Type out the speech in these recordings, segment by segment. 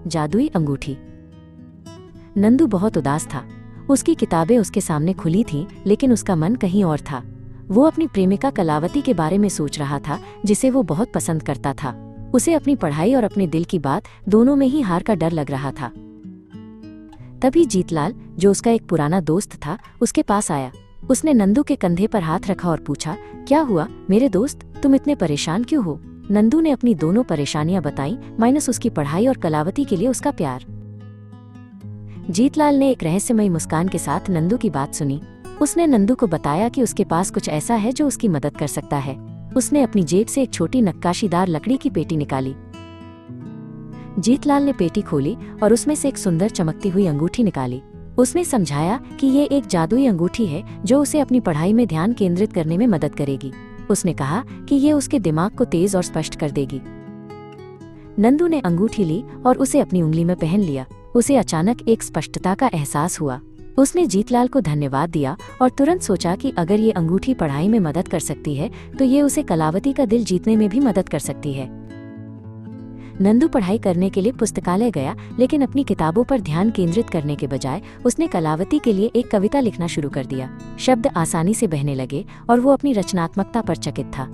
जादुई अंगूठी। नंदू बहुत उदास था। उसकी किताबें उसके सामने खुली थीं, लेकिन उसका मन कहीं और था। वो अपनी प्रेमिका कलावती के बारे में सोच रहा था, जिसे वो बहुत पसंद करता था। उसे अपनी पढ़ाई और अपने दिल की बात दोनों में ही हार का डर लग रहा था। तभी जीतलाल, जो उसका एक पुराना दोस्त था, उसके पास आया। उसने नंदू के कंधे पर हाथ रखा और पूछा, क्या हुआ मेरे दोस्त, तुम इतने परेशान क्यों हो? नंदू ने अपनी दोनों परेशानियां बताई, माइनस उसकी पढ़ाई और कलावती के लिए उसका प्यार। जीतलाल ने एक रहस्यमयी मुस्कान के साथ नंदू की बात सुनी। उसने नंदू को बताया कि उसके पास कुछ ऐसा है जो उसकी मदद कर सकता है। उसने अपनी जेब से एक छोटी नक्काशीदार लकड़ी की पेटी निकाली। जीतलाल ने पेटी खोली और उसमें से एक सुंदर चमकती हुई अंगूठी निकाली। उसने समझाया कि ये एक जादुई अंगूठी है जो उसे अपनी पढ़ाई में ध्यान केंद्रित करने में मदद करेगी। उसने कहा कि ये उसके दिमाग को तेज और स्पष्ट कर देगी। नंदू ने अंगूठी ली और उसे अपनी उंगली में पहन लिया। उसे अचानक एक स्पष्टता का एहसास हुआ। उसने जीतलाल को धन्यवाद दिया और तुरंत सोचा कि अगर ये अंगूठी पढ़ाई में मदद कर सकती है तो ये उसे कलावती का दिल जीतने में भी मदद कर सकती है। नंदू पढ़ाई करने के लिए पुस्तकालय गया, लेकिन अपनी किताबों पर ध्यान केंद्रित करने के बजाय उसने कलावती के लिए एक कविता लिखना शुरू कर दिया। शब्द आसानी से बहने लगे और वो अपनी रचनात्मकता पर चकित था।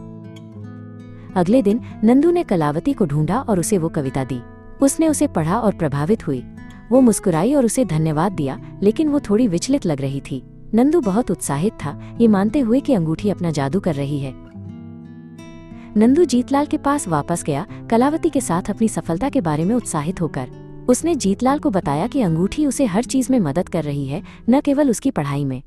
अगले दिन नंदू ने कलावती को ढूंढा और उसे वो कविता दी। उसने उसे पढ़ा और प्रभावित हुई। वो मुस्कुराई और उसे धन्यवाद दिया, लेकिन वो थोड़ी विचलित लग रही थी। नंदू बहुत उत्साहित था, ये मानते हुए कि अंगूठी अपना जादू कर रही है। नंदू जीतलाल के पास वापस गया, कलावती के साथ अपनी सफलता के बारे में उत्साहित होकर। उसने जीतलाल को बताया कि अंगूठी उसे हर चीज में मदद कर रही है, न केवल उसकी पढ़ाई में।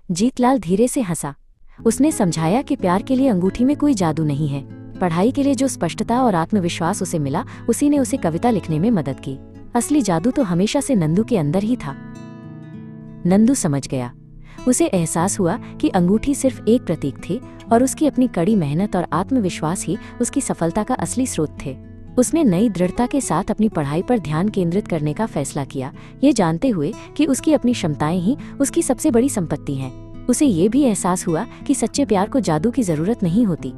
जीतलाल धीरे से हंसा। उसने समझाया कि प्यार के लिए अंगूठी में कोई जादू नहीं है। पढ़ाई के लिए जो स्पष्टता और आत्मविश्वास उसे मिला, उसी ने उसे कविता लिखने में मदद की। असली जादू तो हमेशा से नंदू के अंदर ही था। नंदू समझ गया। उसे एहसास हुआ कि अंगूठी सिर्फ एक प्रतीक थी और उसकी अपनी कड़ी मेहनत और आत्मविश्वास ही उसकी सफलता का असली स्रोत थे। उसने नई दृढ़ता के साथ अपनी पढ़ाई पर ध्यान केंद्रित करने का फैसला किया, ये जानते हुए कि उसकी अपनी क्षमताएं ही उसकी सबसे बड़ी संपत्ति हैं। उसे ये भी एहसास हुआ कि सच्चे प्यार को जादू की जरूरत नहीं होती,